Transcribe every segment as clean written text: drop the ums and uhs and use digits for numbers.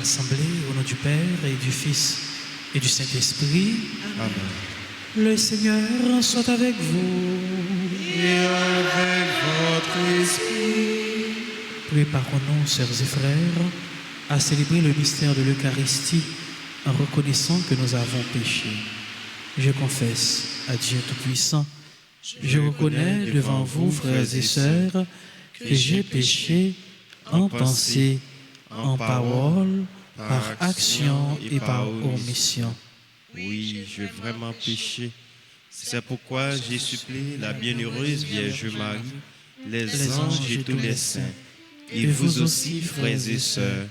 rassemblés au nom du Père et du Fils et du Saint-Esprit. Amen. Le Seigneur soit avec vous. Et avec votre esprit. Préparons-nous, sœurs et frères, à célébrer le mystère de l'Eucharistie en reconnaissant que nous avons péché. Je confesse à Dieu Tout-Puissant, je reconnais devant vous, frères et sœurs, que j'ai péché en pensée, en parole, par action et par omission. Oui, j'ai vraiment péché. C'est pourquoi j'ai supplié la bienheureuse Vierge Marie, les anges et tous les saints, et vous aussi, frères et sœurs,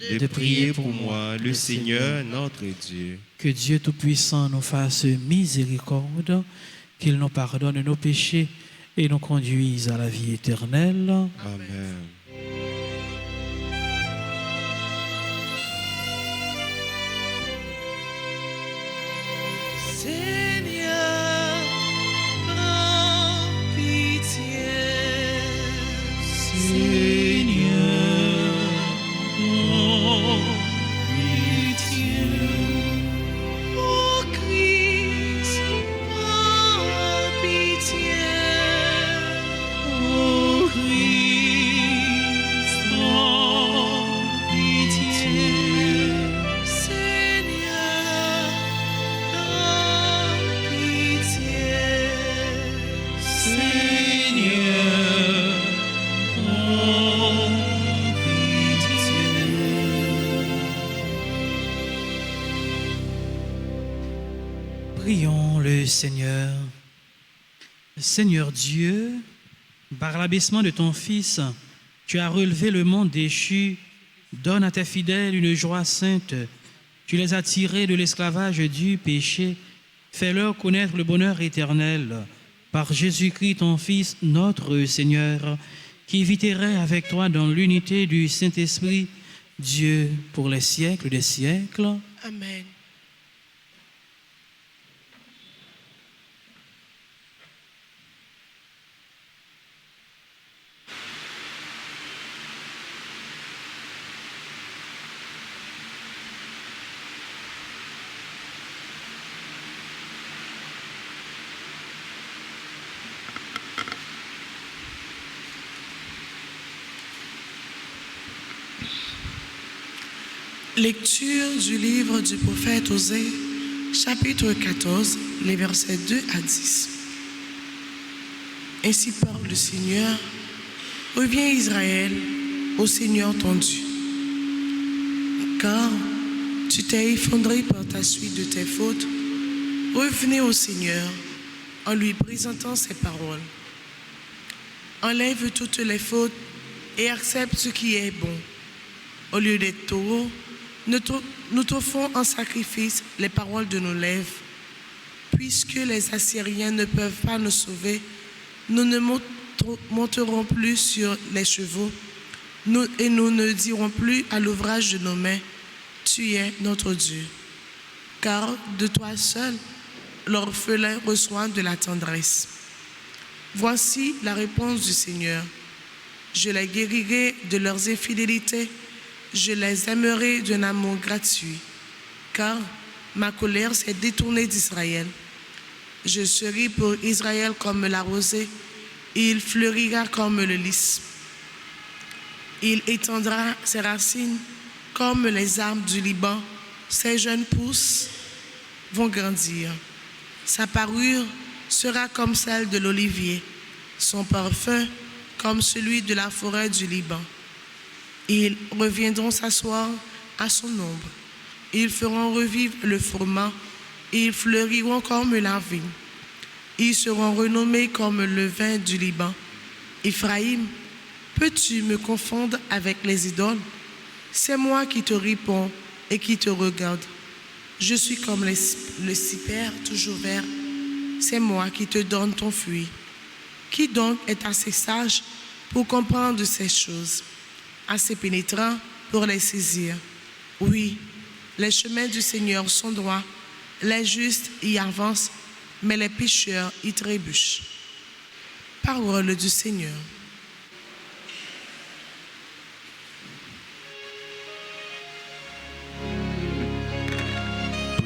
de prier pour moi, le Seigneur notre Dieu. Que Dieu Tout-Puissant nous fasse miséricorde, qu'il nous pardonne nos péchés et nous conduise à la vie éternelle. Amen. Seigneur, prends pitié. Seigneur, Prends pitié. Ô Christ, prends pitié. Ô Christ, prends pitié. Seigneur, prends pitié. Seigneur, prends pitié. prions le Seigneur. Seigneur Dieu, par l'abaissement de ton Fils, tu as relevé le monde déchu. Donne à tes fidèles une joie sainte. Tu les as tirés de l'esclavage du péché. Fais-leur connaître le bonheur éternel. Par Jésus-Christ, ton Fils, notre Seigneur, qui viterait avec toi dans l'unité du Saint-Esprit, Dieu pour les siècles des siècles. Amen. Lecture du livre du prophète Osée, chapitre 14, les versets 2 à 10. Ainsi parle le Seigneur, reviens Israël, au Seigneur ton Dieu. Car tu t'es effondré par ta suite de tes fautes, revenez au Seigneur en lui présentant ses paroles. Enlève toutes les fautes et accepte ce qui est bon. Au lieu des taureaux, nous t'offrons en sacrifice les paroles de nos lèvres. Puisque les Assyriens ne peuvent pas nous sauver, nous ne monterons plus sur les chevaux et nous ne dirons plus à l'ouvrage de nos mains, tu es notre Dieu. Car de toi seul, l'orphelin reçoit de la tendresse. Voici la réponse du Seigneur. Je les guérirai de leurs infidélités. Je les aimerai d'un amour gratuit, car ma colère s'est détournée d'Israël. Je serai pour Israël comme la rosée, et il fleurira comme le lys. Il étendra ses racines comme les arbres du Liban. Ses jeunes pousses vont grandir. Sa parure sera comme celle de l'olivier, son parfum comme celui de la forêt du Liban. Ils reviendront s'asseoir à son ombre. Ils feront revivre le froment. Ils fleuriront comme la vigne. Ils seront renommés comme le vin du Liban. Éphraïm, peux-tu me confondre avec les idoles? C'est moi qui te réponds et qui te regarde. Je suis comme le cypère toujours vert. C'est moi qui te donne ton fruit. Qui donc est assez sage pour comprendre ces choses? Assez pénétrant pour les saisir. Oui, les chemins du Seigneur sont droits, les justes y avancent, mais les pécheurs y trébuchent. Parole du Seigneur.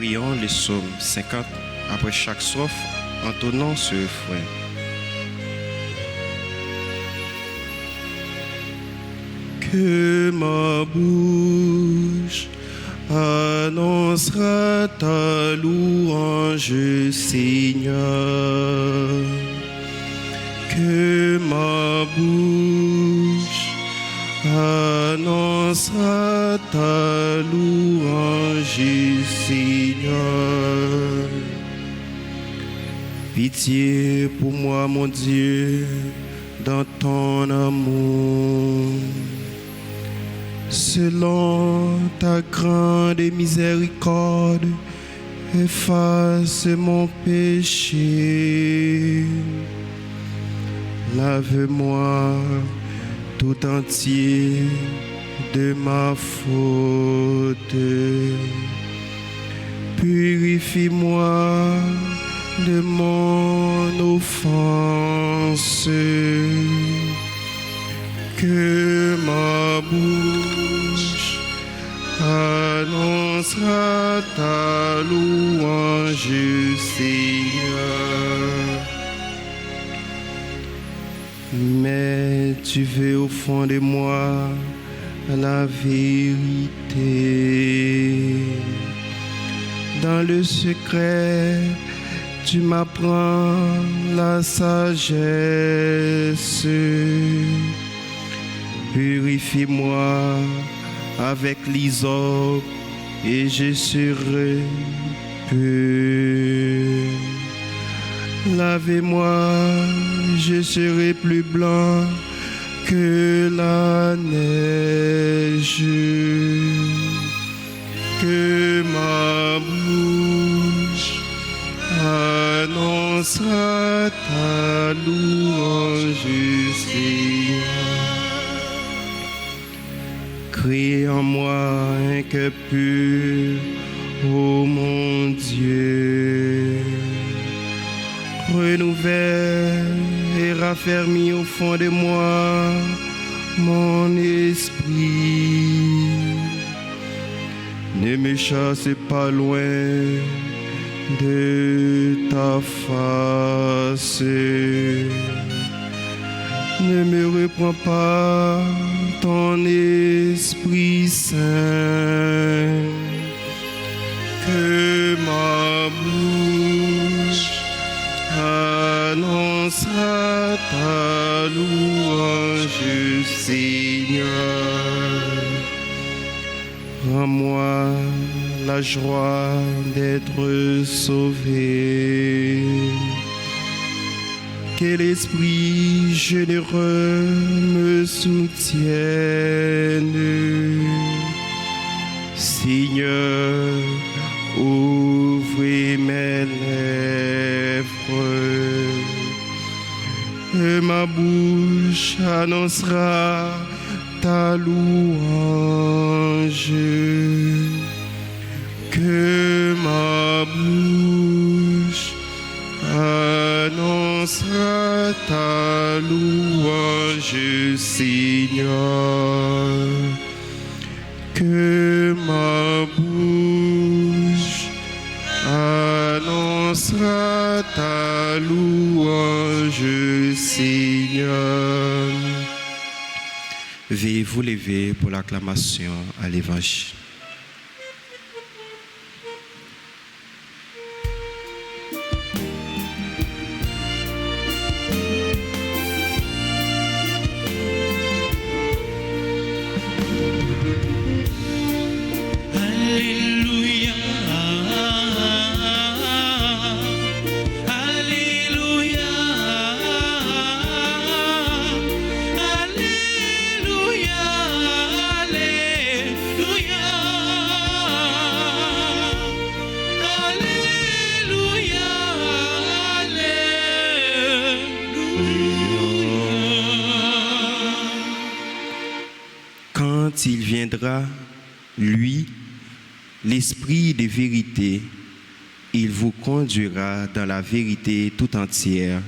prions le psaume 50 après chaque strophe, entonnant ce refrain. Que ma bouche annoncera ta louange, Seigneur. Que ma bouche annoncera ta louange, Seigneur. Pitié pour moi, mon Dieu, dans ton amour. Selon ta grande miséricorde, efface mon péché. Lave-moi tout entier de ma faute. Purifie-moi de mon offense. Que ma bouche annoncera ta louange, Seigneur. Mais tu veux au fond de moi la vérité. Dans le secret, tu m'apprends la sagesse. Purifie-moi avec l'hysope et je serai pur. Lavez-moi, je serai plus blanc que la neige. Que ma bouche annoncera ta louange, Seigneur. Crée en moi un cœur pur, ô mon Dieu. Renouvelle et raffermis au fond de moi mon esprit. Ne me chasse pas loin de ta face. Ne me reprends pas ton Esprit Saint. Que ma bouche annoncera ta louange, Seigneur. Rends-moi la joie d'être sauvé. Que l'Esprit généreux me soutienne. Seigneur, ouvrez mes lèvres. Et ma bouche annoncera ta louange. Que ma bouche annoncera ta louange, Seigneur. Que ma bouche annoncera ta louange, Seigneur. Veuillez vous lever pour l'acclamation à l'Évangile. Quand il viendra, lui, l'Esprit de vérité, il vous conduira dans la vérité tout entière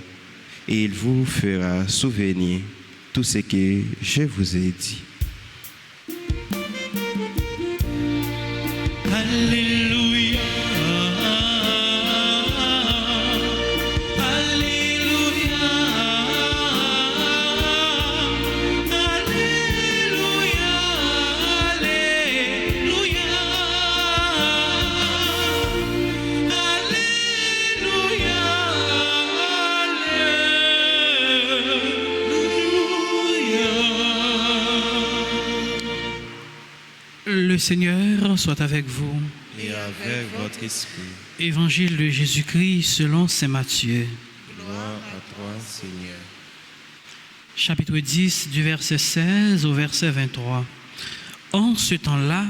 et il vous fera souvenir tout ce que je vous ai dit. Alléluia. Le Seigneur soit avec vous. Et avec votre esprit. Évangile de Jésus-Christ selon saint Matthieu. Gloire à toi, Seigneur. Chapitre 10, du verset 16 au verset 23. En ce temps-là,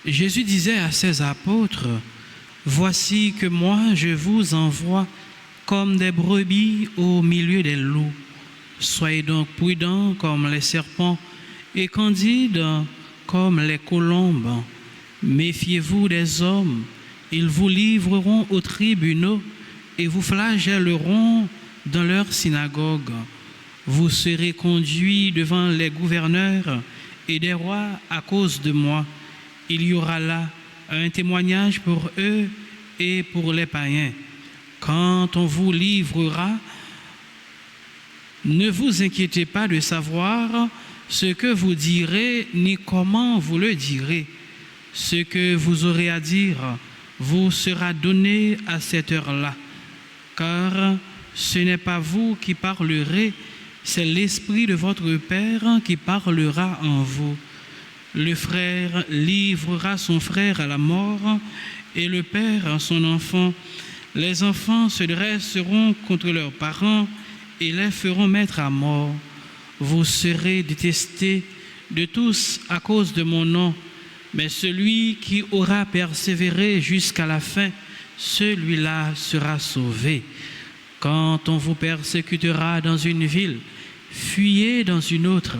Jésus disait à ses apôtres, « Voici que moi je vous envoie comme des brebis au milieu des loups. Soyez donc prudents comme les serpents et candides comme les colombes. Méfiez-vous des hommes, ils vous livreront aux tribunaux et vous flagelleront dans leurs synagogues. Vous serez conduits devant les gouverneurs et des rois à cause de moi. Il y aura là un témoignage pour eux et pour les païens. Quand on vous livrera, ne vous inquiétez pas de savoir ce que vous direz ni comment vous le direz. Ce que vous aurez à dire vous sera donné à cette heure-là, car ce n'est pas vous qui parlerez, c'est l'Esprit de votre Père qui parlera en vous. Le frère livrera son frère à la mort et le père son enfant. Les enfants se dresseront contre leurs parents et les feront mettre à mort. Vous serez détestés de tous à cause de mon nom, mais celui qui aura persévéré jusqu'à la fin, celui-là sera sauvé. Quand on vous persécutera dans une ville, fuyez dans une autre.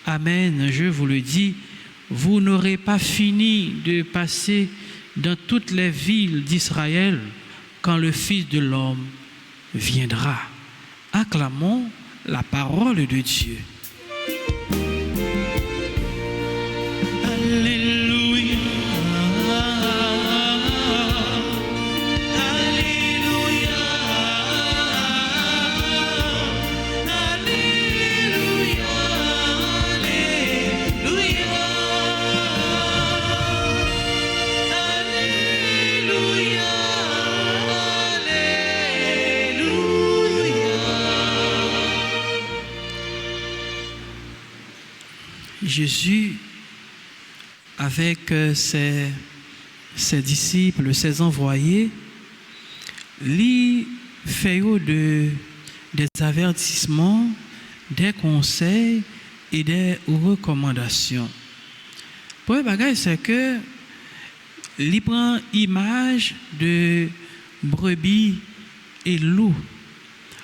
Amen, je vous le dis, vous n'aurez pas fini de passer dans toutes les villes d'Israël quand le Fils de l'homme viendra. Acclamons la parole de Dieu. Alléluia. Jésus, avec ses disciples, ses envoyés, lui fait des avertissements, des conseils et des recommandations. Le premier bagage, c'est que il prend image de brebis et loups.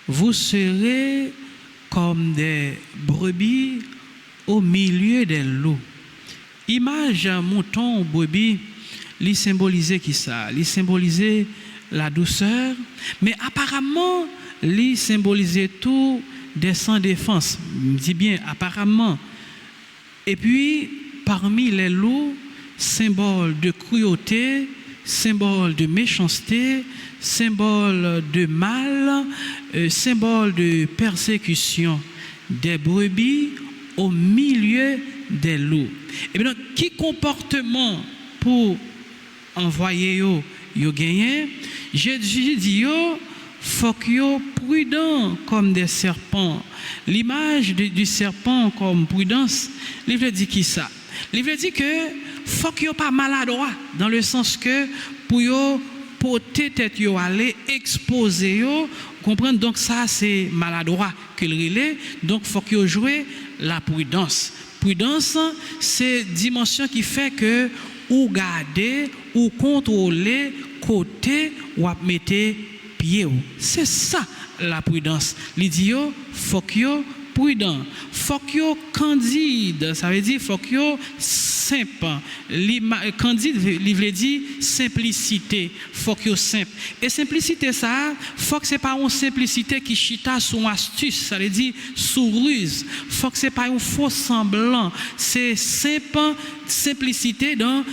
Vous serez comme des brebis au milieu des loups. Image mouton ou brebis, il symbolisait qui ça? Il symbolisait la douceur, mais apparemment, il symbolisait tout des sans défense. Je dis bien apparemment. Et puis, parmi les loups, symbole de cruauté, symbole de méchanceté, symbole de mal, symbole de persécution. Des brebis au milieu des loups. Et bien, qui comportement pour envoyer yo gagner? Jésus dit yo faut que yo prudent comme des serpents. L'image du serpent comme prudence, il veut dire qui ça? Il veut dire que faut que yo pas maladroit dans le sens que pour yo porter tête yo aller exposer yo, comprendre, donc ça c'est maladroit que le relais, donc faut que yo jouer la prudence. Prudence, c'est dimension qui fait que ou garder ou contrôler côté ou mettre pied. C'est ça la prudence. L'idiot faut que prudent, faut que candide, ça veut dire faut que simple. Candide veut dire simplicité, faut que simple. Et simplicité ça, faut que c'est pas une simplicité qui chita sous astuce, ça veut dire sous ruse. Faut que c'est pas un faux semblant, c'est simple simplicité dans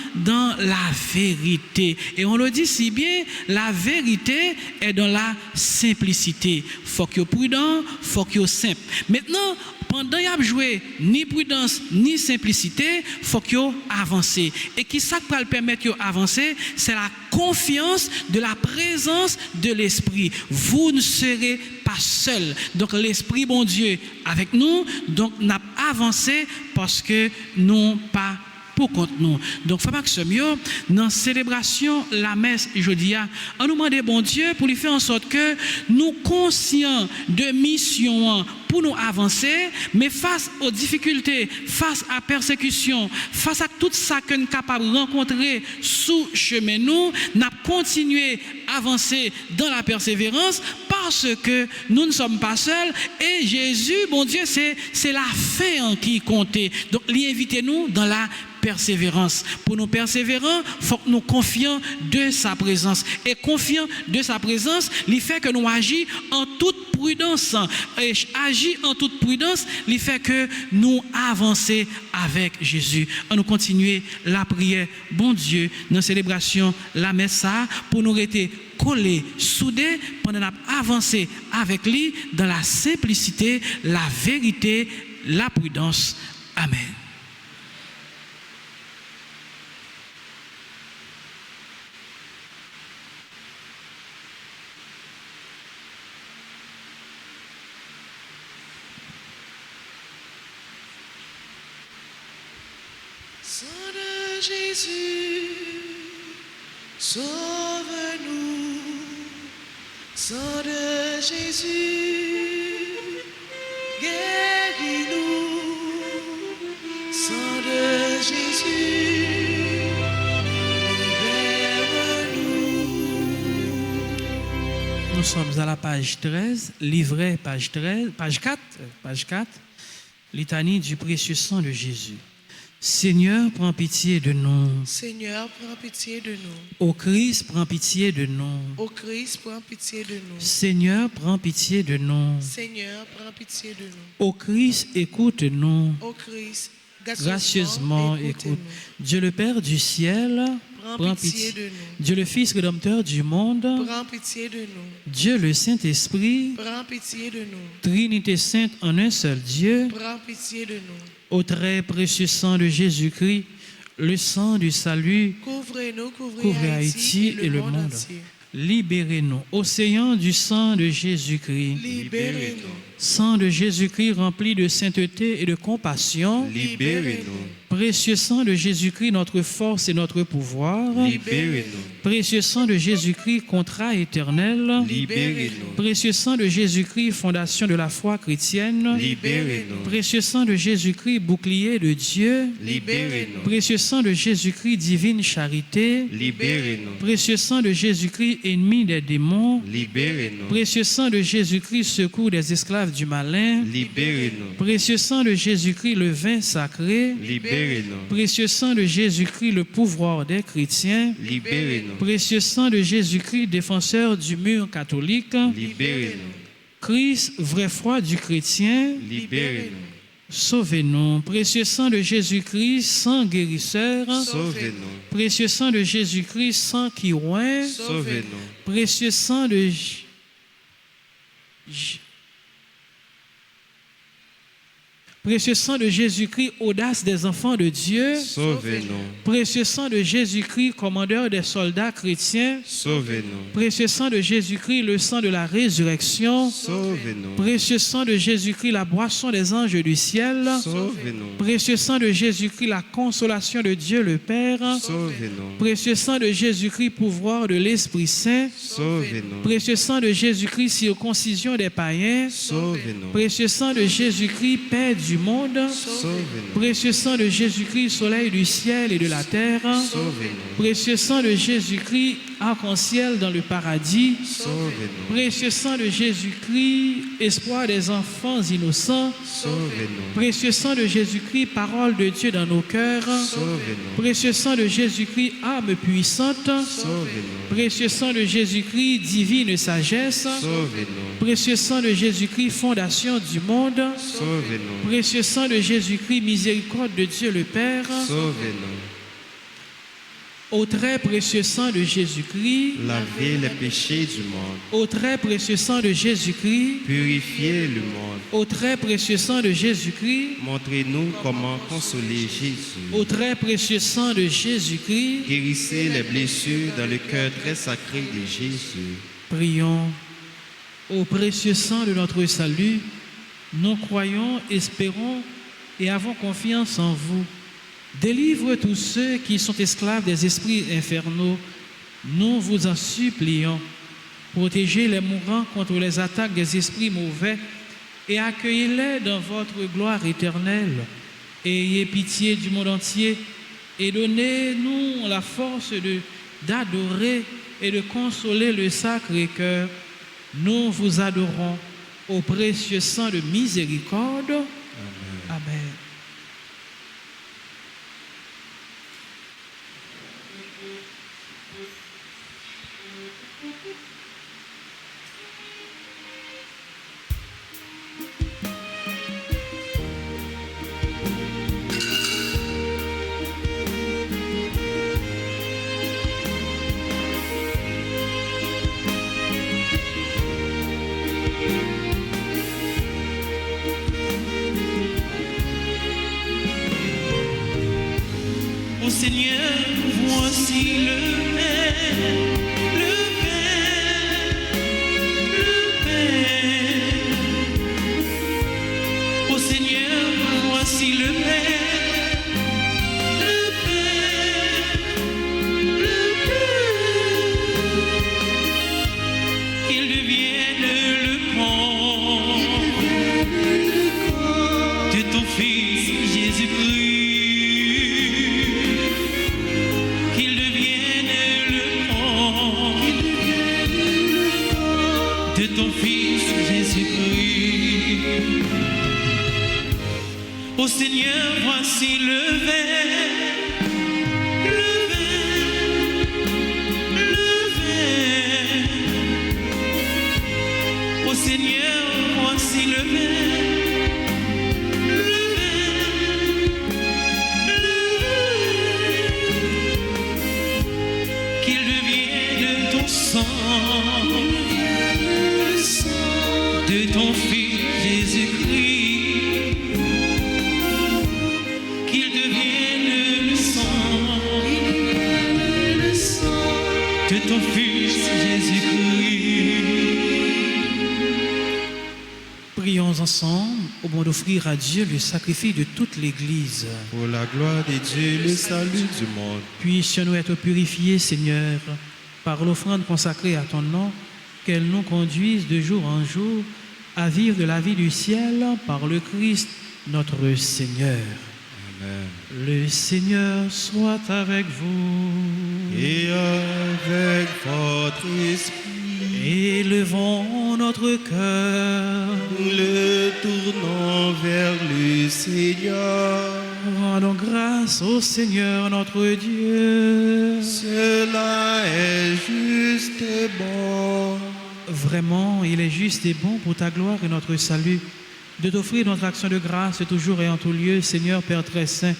la vérité. Et on le dit si bien, la vérité est dans la simplicité. Faut que prudent, faut que simple. Maintenant, pendant qu'il y a joué ni prudence ni simplicité, faut qu'il avance. Et qui ça peut le permettre d'avancer? C'est la confiance de la présence de l'Esprit. Vous ne serez pas seul. Donc l'Esprit bon Dieu avec nous, donc n'a avancé parce que nous pas pour compte nous. Donc, frère Maxime, dans la célébration, la messe, jeudi, on nous demande bon Dieu pour lui faire en sorte que nous conscients de mission pour nous avancer, mais face aux difficultés, face à la persécution, face à tout ça que nous sommes capables de rencontrer sous chemin, nous continuer à avancer dans la persévérance parce que nous ne sommes pas seuls et Jésus, bon Dieu, c'est la fin qui comptait. Donc, invitez-nous dans la persévérance. Pour nous persévérants, il faut que nous confions de sa présence. Et confiant de sa présence, il fait que nous agissons en toute prudence. Et agir en toute prudence, il fait que nous avançons avec Jésus. On nous continuer la prière, bon Dieu, dans la célébration, la messe, pour nous rester collés, soudés, pendant qu'on avancer avec lui dans la simplicité, la vérité, la prudence. Amen. Sang de Jésus, sauve-nous. Sang de Jésus, guéris-nous. Sang de Jésus, libère-nous. Nous sommes à la page 13, livret page 13, page 4, litanie du précieux sang de Jésus. Seigneur, prends pitié de nous. Seigneur, prends pitié de nous. Ô Christ, prends pitié de nous. Ô Christ, prends pitié de nous. Seigneur, prends pitié de nous. Seigneur, prends pitié de nous. Ô Christ, écoute-nous. Ô Christ, Gracieusement écoute. Dieu le Père du ciel, prends pitié de nous. Dieu le Fils rédempteur du monde, Prends pitié de nous. Dieu le Saint-Esprit, Prends pitié de nous. Trinité sainte en un seul Dieu, Prends pitié de nous. au très précieux sang de Jésus-Christ, le sang du salut, Couvrez-nous, couvrez Haïti et le monde. entier. Libérez-nous, océan du sang de Jésus-Christ. Libérez-nous. Sang de Jésus-Christ rempli de sainteté et de compassion. Libérez-nous. Précieux sang de Jésus-Christ, notre force et notre pouvoir. Libérez-nous. Précieux sang de Jésus-Christ, contrat éternel. Libérez-nous. Précieux sang de Jésus-Christ, fondation de la foi chrétienne. Libérez-nous. Précieux sang de Jésus-Christ, bouclier de Dieu. Libérez-nous. Précieux sang de Jésus-Christ, divine charité. Libérez-nous. Précieux sang de Jésus-Christ, ennemi des démons. Libérez-nous. Précieux sang de Jésus-Christ, secours des esclaves du malin. Libérez-nous. Précieux sang de Jésus-Christ, le vin sacré. Libérez-nous. Précieux sang de Jésus-Christ, le pouvoir des chrétiens. Libérez-nous. Précieux sang de Jésus-Christ, défenseur du mur catholique. Libérez-nous. Christ, vrai foi du chrétien. Libérez-nous. Sauvez-nous. Précieux sang de Jésus-Christ, sang guérisseur. Sauvez-nous. Précieux sang de Jésus-Christ, sang qui oint. Sauvez-nous. Précieux sang de Précieux sang de Jésus-Christ, audace des enfants de Dieu. Sauvez-nous. Précieux sang de Jésus-Christ, commandeur des soldats chrétiens. Sauvez-nous. Précieux sang de Jésus-Christ, le sang de la résurrection. Sauvez-nous. Précieux sang de Jésus-Christ, la boisson des anges du ciel. Sauvez-nous. Précieux sang de Jésus-Christ, la consolation de Dieu le Père. Sauvez-nous. Précieux sang de Jésus-Christ, pouvoir de l'Esprit Saint. Sauvez-nous. Précieux sang de Jésus-Christ, circoncision des païens. Sauvez-nous. Précieux sang de Jésus-Christ, paix du monde. Sauvez-nous. Précieux sang de Jésus-Christ, soleil du ciel et de la terre. Sauvez-nous. Précieux sang de Jésus-Christ, arc-en-ciel dans le paradis. Sauvez-nous. Précieux sang de Jésus-Christ, espoir des enfants innocents. Sauvez-nous. Précieux sang de Jésus-Christ, parole de Dieu dans nos cœurs. Sauvez-nous. Précieux sang de Jésus-Christ, âme puissante. Sauvez-nous. Précieux sang de Jésus-Christ, divine sagesse. Sauvez-nous. Précieux sang de Jésus-Christ, fondation du monde. Sauvez-nous. Précieux sang de Jésus-Christ, miséricorde de Dieu le Père. Sauvez-nous. Au très précieux sang de Jésus-Christ. Lavez les péchés du monde. Au très précieux sang de Jésus-Christ. Purifiez le monde. Au très précieux sang de Jésus-Christ. Montrez-nous comment consoler Jésus. Au très précieux sang de Jésus-Christ. Guérissez les blessures dans le cœur très sacré de Jésus. Prions. Au précieux sang de notre salut, nous croyons, espérons et avons confiance en vous. Délivre tous ceux qui sont esclaves des esprits infernaux, nous vous en supplions. Protégez les mourants contre les attaques des esprits mauvais et accueillez-les dans votre gloire éternelle. Ayez pitié du monde entier et donnez-nous la force d'adorer et de consoler le Sacré-Cœur. Nous vous adorons au précieux sang de miséricorde. Amen. Amen. Ô Seigneur, voici le Père, le Père, le Père. Ô Seigneur, voici le Père, le Père, le Père. Qu'il devienne le corps de ton Fils Jésus-Christ. De ton Fils Jésus-Christ. Ô Seigneur, voici le verre, le verre, le verre. Ô Seigneur, voici le verre, le verre, le verre. Qu'il devienne ton sang, de ton Fils Jésus-Christ, qu'il devienne le sang de ton Fils Jésus-Christ. Prions ensemble au bon d'offrir à Dieu le sacrifice de toute l'Église. Pour la gloire de Dieu, le salut du monde. Puissions-nous être purifiés, Seigneur, par l'offrande consacrée à ton nom, qu'elle nous conduise de jour en jour à vivre de la vie du ciel par le Christ notre Seigneur. Amen. Le Seigneur soit avec vous. Et avec votre esprit, Élevons notre cœur. le tournons vers le Seigneur. Rendons grâce au Seigneur notre Dieu. Cela est juste et bon. Vraiment, il est juste et bon pour ta gloire et notre salut de t'offrir notre action de grâce toujours et en tout lieu, Seigneur Père très saint,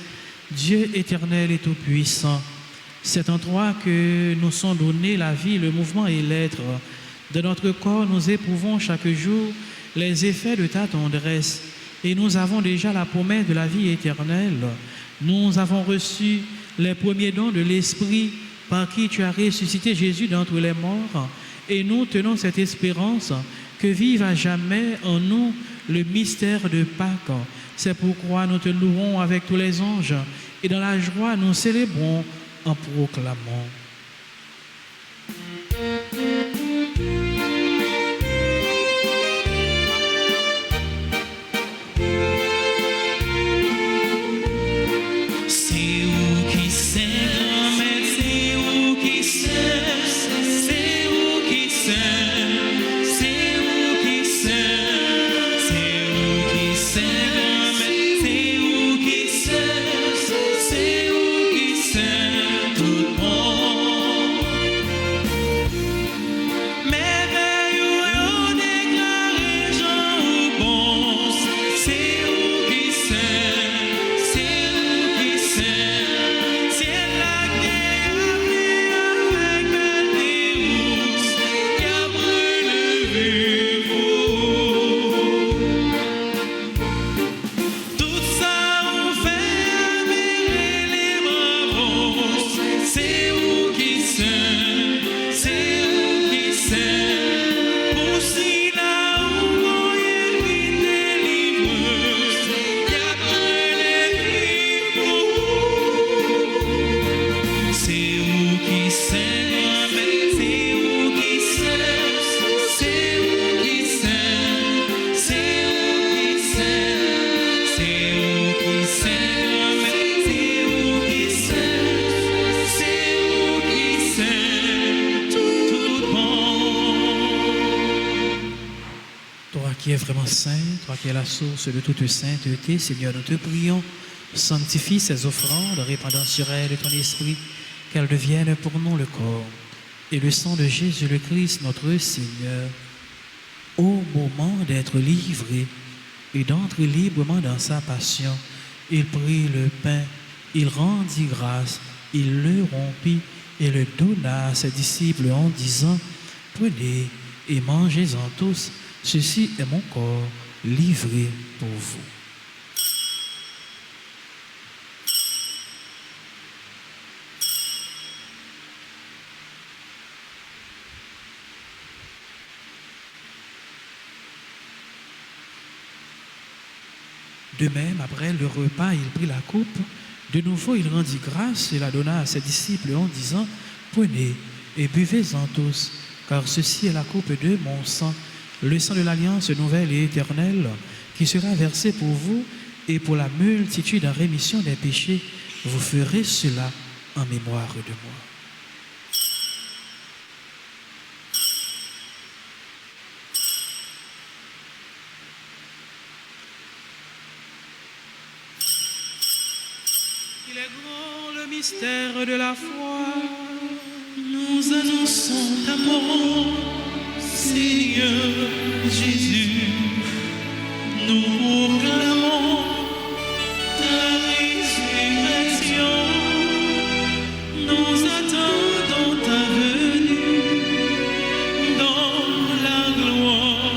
Dieu éternel et tout-puissant. C'est en toi que nous sont donnés la vie, le mouvement et l'être. De notre corps, nous éprouvons chaque jour les effets de ta tendresse et nous avons déjà la promesse de la vie éternelle. Nous avons reçu les premiers dons de l'Esprit par qui tu as ressuscité Jésus d'entre les morts. Et nous tenons cette espérance que vive à jamais en nous le mystère de Pâques. C'est pourquoi nous te louons avec tous les anges et dans la joie nous célébrons en proclamant. C'est où qui s'aime, c'est où qui s'aime, c'est où qui s'aime, c'est où qui s'aime, c'est où qui s'aime, c'est où qui s'aime, c'est où qui s'aime, tout le monde. vraiment saint, toi qui es la source de toute sainteté, Seigneur, nous te prions, sanctifie ces offrandes, répandant sur elles ton esprit, qu'elles deviennent pour nous le corps et le sang de Jésus le Christ, notre Seigneur. Au moment d'être livré et d'entrer librement dans sa passion, il prit le pain, il rendit grâce, il le rompit et le donna à ses disciples en disant, « Prenez et mangez-en tous, ceci est mon corps livré pour vous. » De même, après le repas, il prit la coupe. De nouveau, il rendit grâce et la donna à ses disciples en disant, « Prenez et buvez-en tous, car ceci est la coupe de mon sang, le sang de l'alliance nouvelle et éternelle, qui sera versé pour vous et pour la multitude en rémission des péchés. Vous ferez cela en mémoire de moi. » Il est grand le mystère de la foi. Nous annonçons ta mort, Seigneur Jésus. Nous proclamons ta résurrection. Nous attendons ta venue dans la gloire.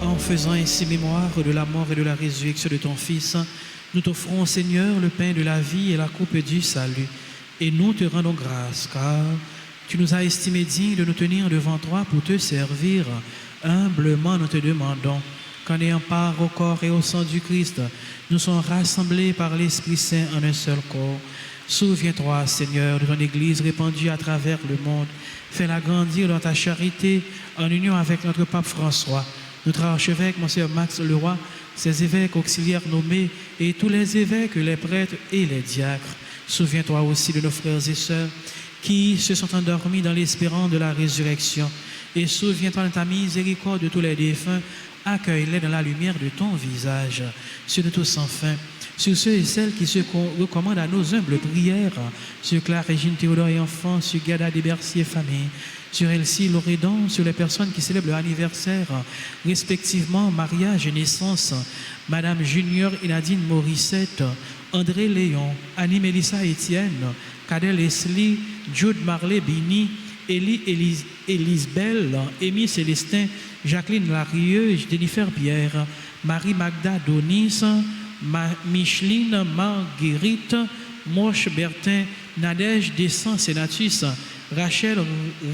En faisant ainsi mémoire de la mort et de la résurrection de ton Fils, nous t'offrons, Seigneur, le pain de la vie et la coupe du salut. Et nous te rendons grâce, car tu nous as estimés dignes de nous tenir devant toi pour te servir. Humblement, nous te demandons qu'en ayant part au corps et au sang du Christ, nous sommes rassemblés par l'Esprit Saint en un seul corps. Souviens-toi, Seigneur, de ton Église répandue à travers le monde. Fais-la grandir dans ta charité en union avec notre pape François, notre archevêque, Monseigneur Max Leroy, ses évêques auxiliaires nommés et tous les évêques, les prêtres et les diacres. Souviens-toi aussi de nos frères et sœurs qui se sont endormis dans l'espérance de la résurrection. Et souviens-toi de ta miséricorde de tous les défunts. Accueille-les dans la lumière de ton visage. Sur nous tous enfin, sur ceux et celles qui se recommandent à nos humbles prières, sur Claire, Régine, Théodore et enfants, sur Gada, Bercy et famille, sur Elsie, Lorédan, sur les personnes qui célèbrent leur anniversaire, respectivement mariage et naissance, Madame Junior et Nadine Morissette, André Léon, Annie Mélissa Étienne, Cadel Leslie, Jude Marley Bini, Élise Belle, Amy Célestin, Jacqueline Larieux, Jennifer Pierre, Marie Magda Donis, Micheline Marguerite, Moche Bertin, Nadège Descent Sénatus, Rachel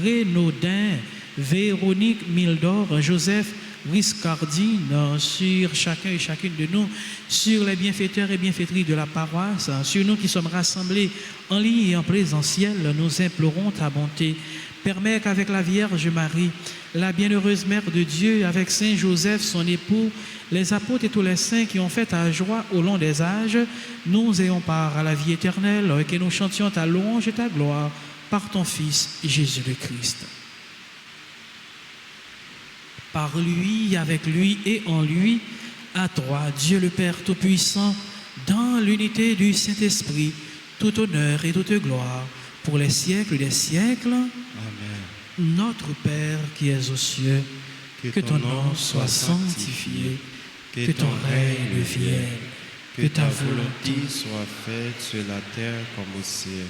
Renaudin, Véronique Mildor, Joseph Riscardine, sur chacun et chacune de nous, sur les bienfaiteurs et bienfaitrices de la paroisse, sur nous qui sommes rassemblés en ligne et en présentiel, nous implorons ta bonté. Permets qu'avec la Vierge Marie, la bienheureuse Mère de Dieu, avec Saint Joseph, son époux, les apôtres et tous les saints qui ont fait ta joie au long des âges, nous ayons part à la vie éternelle et que nous chantions ta louange et ta gloire par ton Fils, Jésus le Christ. Par lui, avec lui et en lui, à toi, Dieu le Père Tout-Puissant, dans l'unité du Saint-Esprit, tout honneur et toute gloire, pour les siècles des siècles. Amen. Notre Père qui es aux cieux, que ton nom soit sanctifié, que ton règne vienne, que ta volonté soit faite sur la terre comme au ciel.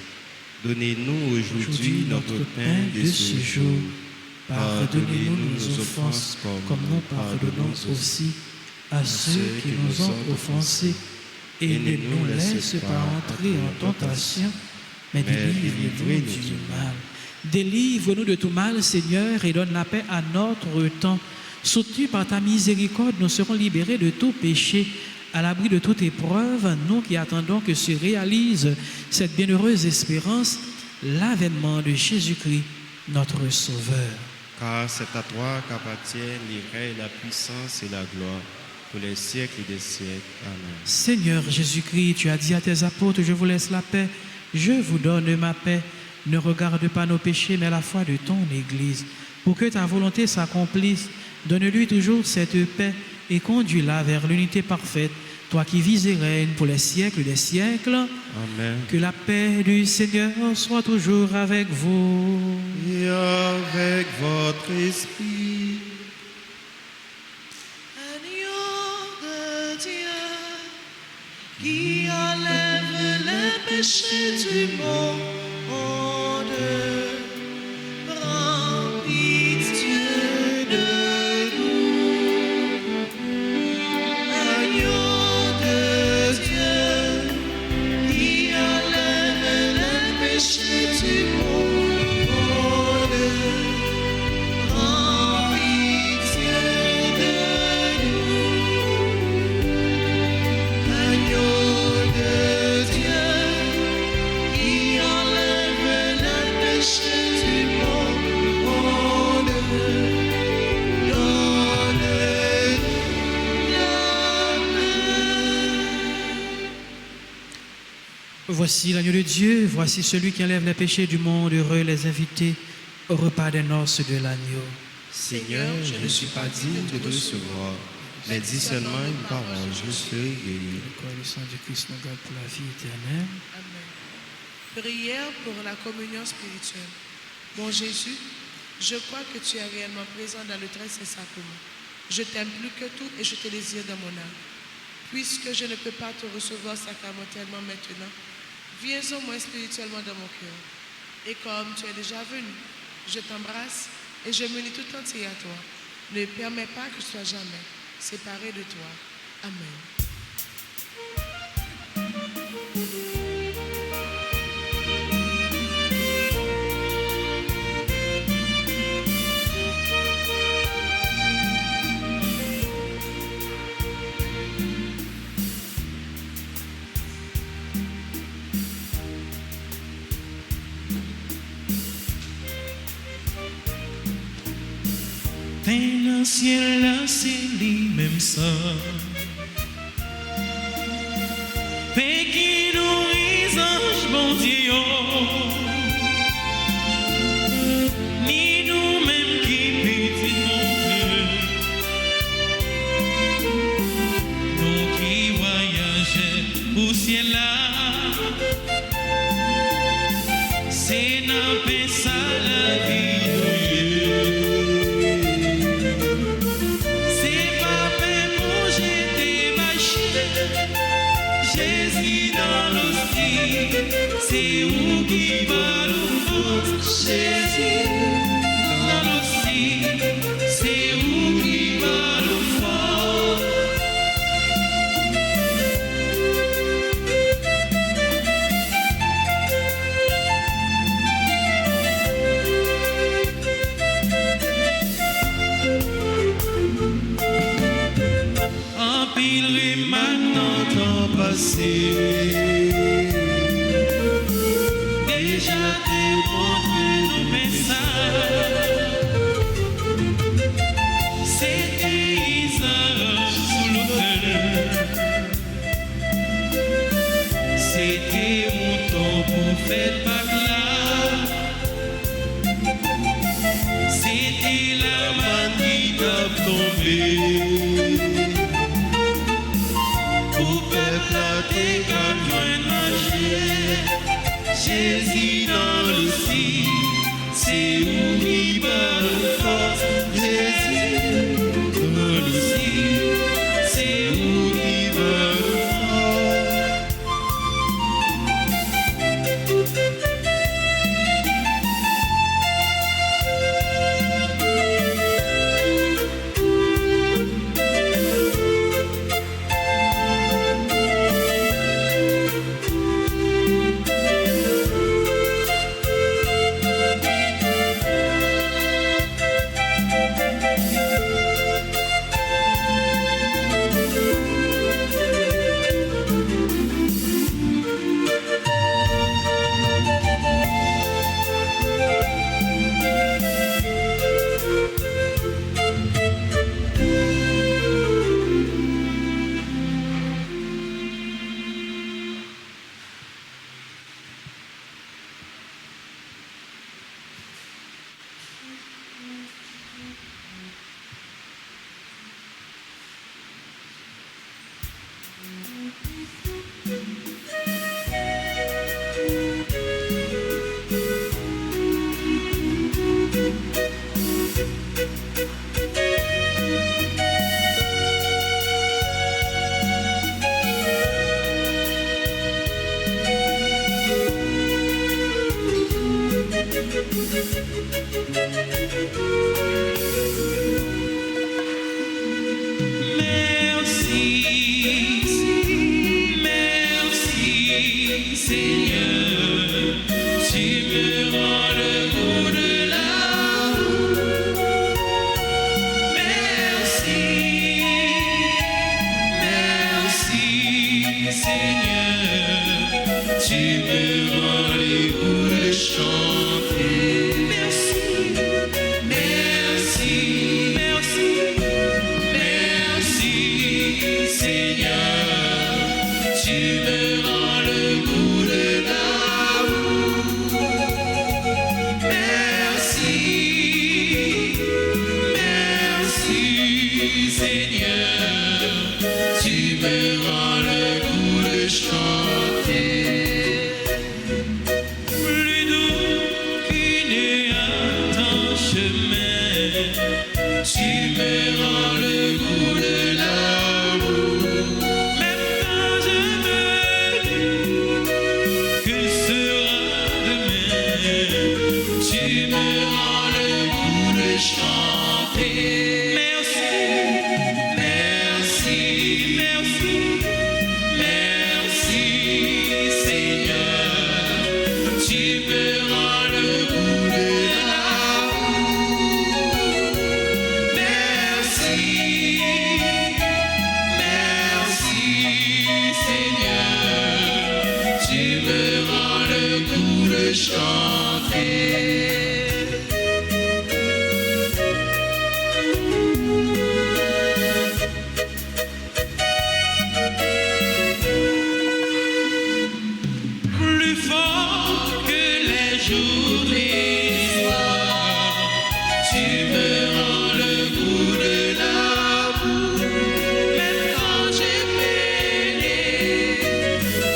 Donnez-nous aujourd'hui notre pain de ce jour. Pardonnez-nous nos offenses, comme nous pardonnons aussi à ceux qui nous ont offensés. Et ne nous laisse pas entrer en tentation, mais délivre-nous du mal. Délivre-nous de tout mal, Seigneur, et donne la paix à notre temps. Soutenu par ta miséricorde, nous serons libérés de tout péché, à l'abri de toute épreuve, nous qui attendons que se réalise cette bienheureuse espérance, l'avènement de Jésus-Christ, notre Sauveur. Car c'est à toi qu'appartiennent les règnes, la puissance et la gloire, pour les siècles des siècles. Amen. Seigneur Jésus-Christ, tu as dit à tes apôtres, je vous laisse la paix, je vous donne ma paix. Ne regarde pas nos péchés, mais la foi de ton Église. Pour que ta volonté s'accomplisse, donne-lui toujours cette paix et conduis-la vers l'unité parfaite, toi qui vis et règnes pour les siècles des siècles. Amen. Que la paix du Seigneur soit toujours avec vous. Et avec votre esprit. Agneau de Dieu, qui enlève les péchés du monde, prends pitié de nous. Agneau de Dieu, qui enlève les péchés du monde, prends pitié de nous. Agneau de Dieu, qui enlève les péchés du monde, donne la paix. Voici l'agneau de Dieu, voici celui qui enlève les péchés du monde. Heureux les invités au repas des noces de l'agneau. Seigneur, je ne suis pas digne de te recevoir, mais dis seulement une parole, je serai guéri. Le corps et le sang du Christ nous garde pour la vie éternelle. Amen. Prière pour la communion spirituelle. Mon Jésus, je crois que tu es réellement présent dans le très saint sacrement. Je t'aime plus que tout et je te désire dans mon âme. Puisque je ne peux pas te recevoir sacramentellement maintenant, viens au moins spirituellement dans mon cœur. Et comme tu es déjà venu, je t'embrasse et je me lie tout entier à toi. Ne permets pas que je sois jamais séparé de toi. Amen. Paix dans le ciel, là, c'est lui-même ça. Paix qui nourrit ange bon Dieu. Ni nous-mêmes qui petit mon cœur. Nous qui voyageons au ciel là. C'est dans paix ça la vie de Dieu. Jésus dans l'hostie, c'est où qui va nous force. Jésus dans l'hostie, c'est où qui va nous force. En pile maintenant temps passé, déjà démontré nos messages. C'était Isaac sous l'autel, c'était mouton pour faire Pâques. C'était la manne qui t'a tombé. T'es comme un manger, Jésus dans le ciel, c'est où il va le force. Jésus dans le ciel, c'est où il va le force. Seigneur, tu me rends le goût de l'amour. Merci, merci, Seigneur, tu me rends le goût de chanter. Merci, merci, merci, merci, Seigneur, tu me rends le goût de l'amour. Merci, merci, Seigneur, tu me rends le goût de chanter. Plus doux qu'une ardente chemin, tu me rends le goût de l'amour. Même quand je me dis que sera demain, tu me rends le goût de chanter. Merci, merci, merci, merci, Seigneur, tu me rends le goût de l'amour. Merci, merci, Seigneur, tu me rends le goût de chanter. Plus fort que les journées d'histoire, tu me rends le goût de l'amour. Même quand j'ai peiné,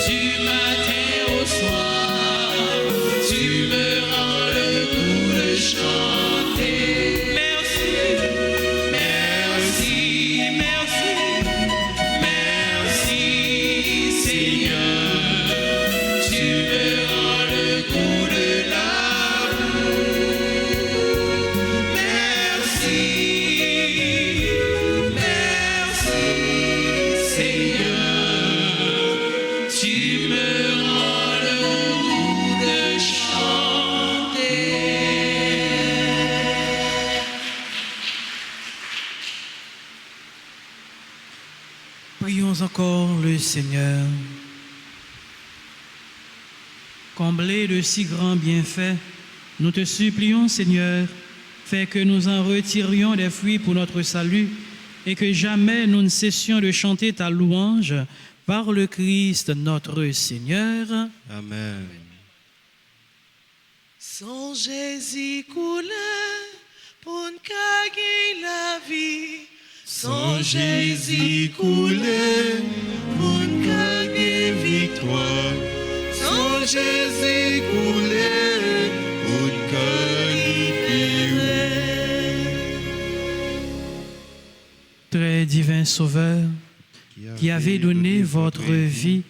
du matin au soir, tu me rends le goût de chanter. Merci, merci, merci, merci, Seigneur, tu me rends le goût de l'amour. Merci, merci, Seigneur, tu me rends le goût de chanter. Prions encore le Seigneur. Comblés de si grands bienfaits, nous te supplions, Seigneur, fais que nous en retirions des fruits pour notre salut et que jamais nous ne cessions de chanter ta louange par le Christ notre Seigneur. Amen. Sans Jésus coulé pour nous gagner la vie. Sans Jésus coulé pour nous gagner victoire. Sans Jésus coulé pour nous gagner Très divin Sauveur, qui avez donné votre vie,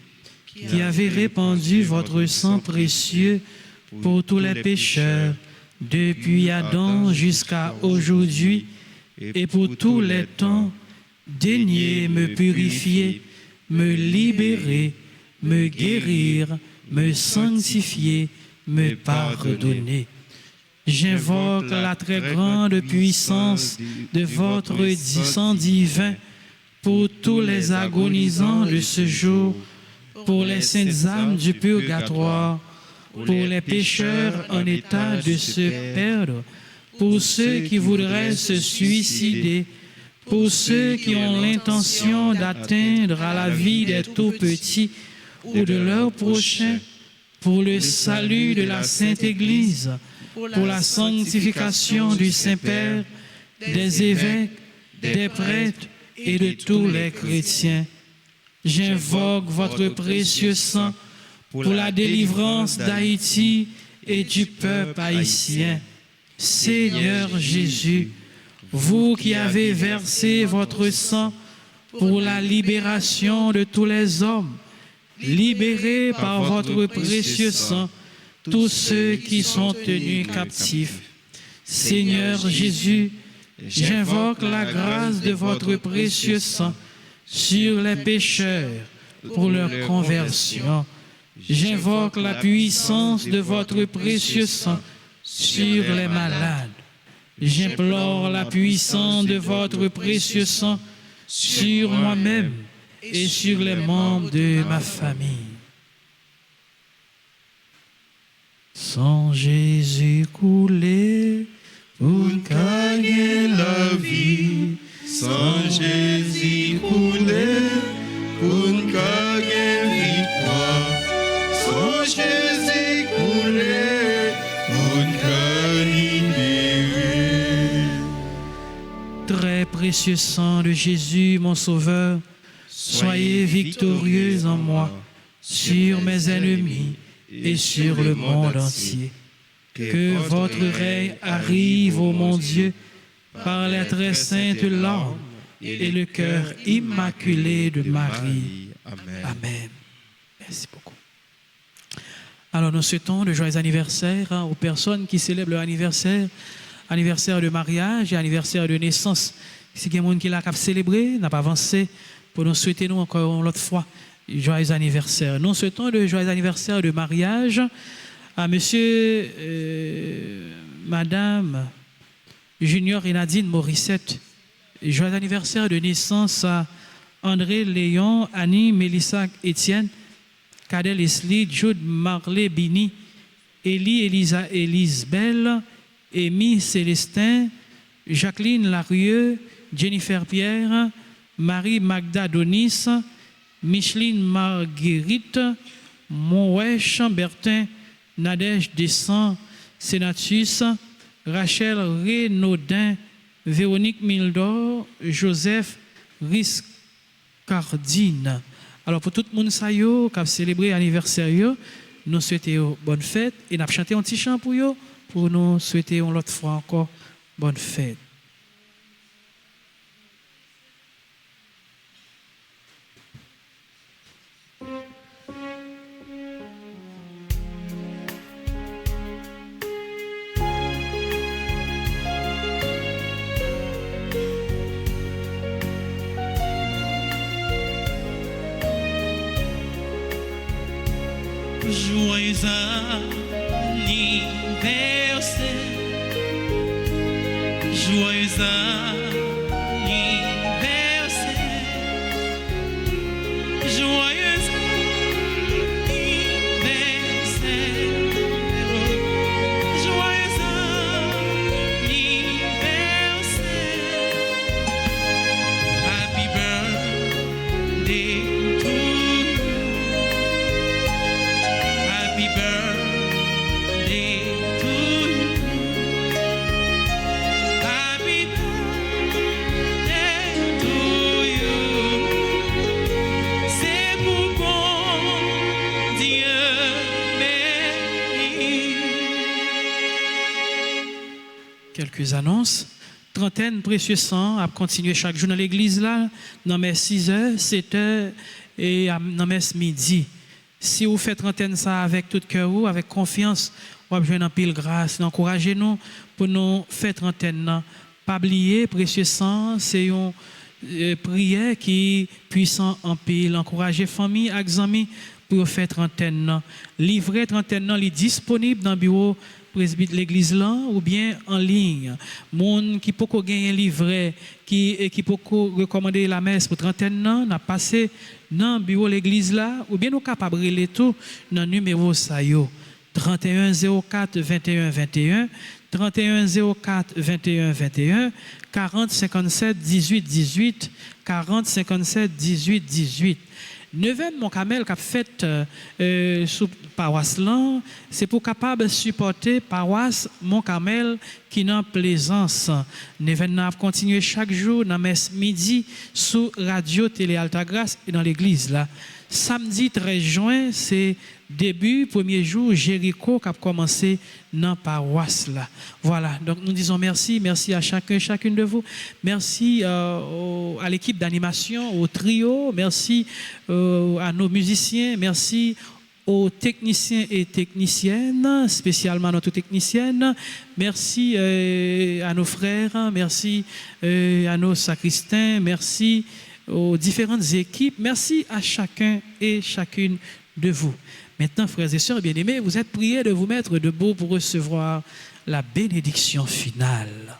qui avez répandu votre sang précieux pour tous les pécheurs, depuis Adam jusqu'à aujourd'hui, et pour tous les temps, daignez me purifier, me libérer, me guérir, me sanctifier, me pardonner. J'invoque la très grande puissance de votre sang divin pour tous les agonisants de ce jour, pour les saintes âmes du purgatoire, pour les pécheurs en état de se perdre, pour ceux qui voudraient se suicider, pour ceux qui ont l'intention d'atteindre à la vie des tout-petits ou de leurs prochains, pour le salut de la Sainte Église, pour la sanctification du Saint-Père, des évêques, des prêtres et de tous les chrétiens. J'invoque votre précieux sang pour la délivrance d'Haïti et du peuple haïtien. Seigneur Jésus, vous qui avez versé votre sang pour la libération de tous les hommes, libérez par votre précieux sang tous ceux qui sont tenus captifs. Seigneur Jésus, j'invoque la grâce de votre précieux sang sur les pécheurs pour leur conversion. J'invoque la puissance de votre précieux sang sur les malades. J'implore la puissance de votre précieux sang sur moi-même et sur les membres de ma famille. Sang Jésus coulé pour gagner la vie. Sang Jésus coulé pour gagner victoire. Sang Jésus coulé pour gagner libérer. Très précieux sang de Jésus, mon Sauveur, soyez victorieux en moi, sur mes ennemis et sur le monde entier. Que votre règne arrive, ô mon Dieu, par les très saintes larmes et le cœur immaculé de Marie. Amen. Merci beaucoup. Alors, nous souhaitons de joyeux anniversaires aux personnes qui célèbrent leur anniversaire, anniversaire de mariage et anniversaire de naissance. Si il y a des gens qui l'ont célébré, n'a pas avancé, pour nous souhaiter nous encore l'autre fois joyeux anniversaire. Nous souhaitons de joyeux anniversaire de mariage à monsieur, madame Junior et Nadine Morissette. Joyeux anniversaire de naissance à André Léon, Annie, Mélissa, Étienne, Cadel Leslie, Jude Marley Bini, Élie Elisa Elisabelle, Amy Célestin, Jacqueline Larieux, Jennifer Pierre, Marie Magda Donis, Micheline Marguerite, Monwesh Bertin, Nadège Descend, Sénatus, Rachel Renaudin, Véronique Mildor, Joseph Riscardine. Alors pour tout le monde qui a célébré l'anniversaire, nous souhaitons bonne fête et nous avons chanté un petit chant pour eux, pour nous souhaiter une autre fois encore bonne fête. Joyeux anniversaire, joyeux anniversaire, joyeux anniversaire, joyeux anniversaire, happy birthday to you. Happy birthday to you. Happy birthday to you. C'est pour bon Dieu béni. Quelques annonces. Trentaine précieux sang a continué chaque jour dans l'église là, dans mes 6h, 7h et dans mes midi. Si vous faites trentaine ça avec tout cœur, avec confiance, vous avez besoin pile grâce. Encouragez-nous pour nous faire trentaine. Pas oublier, précieux sang, c'est une prière qui est puissante en pile. Encouragez famille, amis pour faire trentaine. Livrer trentaine, il est disponible dans le bureau presbyte de l'église là ou bien en ligne. Moun qui peut gagner un livret qui peut recommander la messe pour trentaine n'a passé dans le bureau de l'église là ou bien nous capable de tout dans le numéro ça yo 31 04 21 21 31 04 21 21 40 57 18 18 40 57 18 18. Neuvaine mon camel qu'a fait sous paroisse là, c'est pour capable supporter paroisse mon camel qui n'a plaisance. Neuvaine n'a continué chaque jour dans messe midi sous radio télé Alta Grâce et dans l'église là. Samedi 13 juin, c'est début premier jour Jéricho qui a commencé dans paroisse là. Voilà, donc nous disons merci à chacune de vous. Merci à l'équipe d'animation, au trio, merci à nos musiciens, merci aux techniciens et techniciennes, spécialement à notre technicienne. Merci à nos frères, merci à nos sacristains, merci aux différentes équipes. Merci à chacun et chacune de vous. Maintenant, frères et sœurs bien-aimés, vous êtes priés de vous mettre debout pour recevoir la bénédiction finale.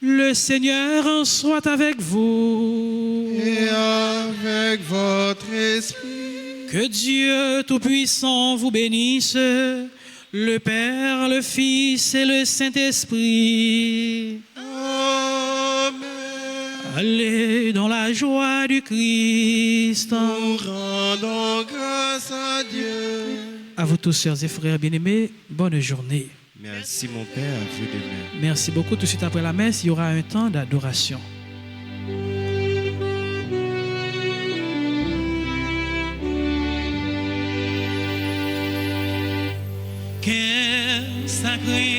Le Seigneur soit avec vous. Et avec votre esprit. Que Dieu Tout-Puissant vous bénisse, le Père, le Fils et le Saint-Esprit. Amen. Allez dans la joie du Christ. Nous rendons grâce à Dieu. À vous tous, sœurs et frères bien-aimés, bonne journée. Merci mon Père, à vous de même. Merci beaucoup. Tout de suite après la messe, il y aura un temps d'adoration. Quel sacré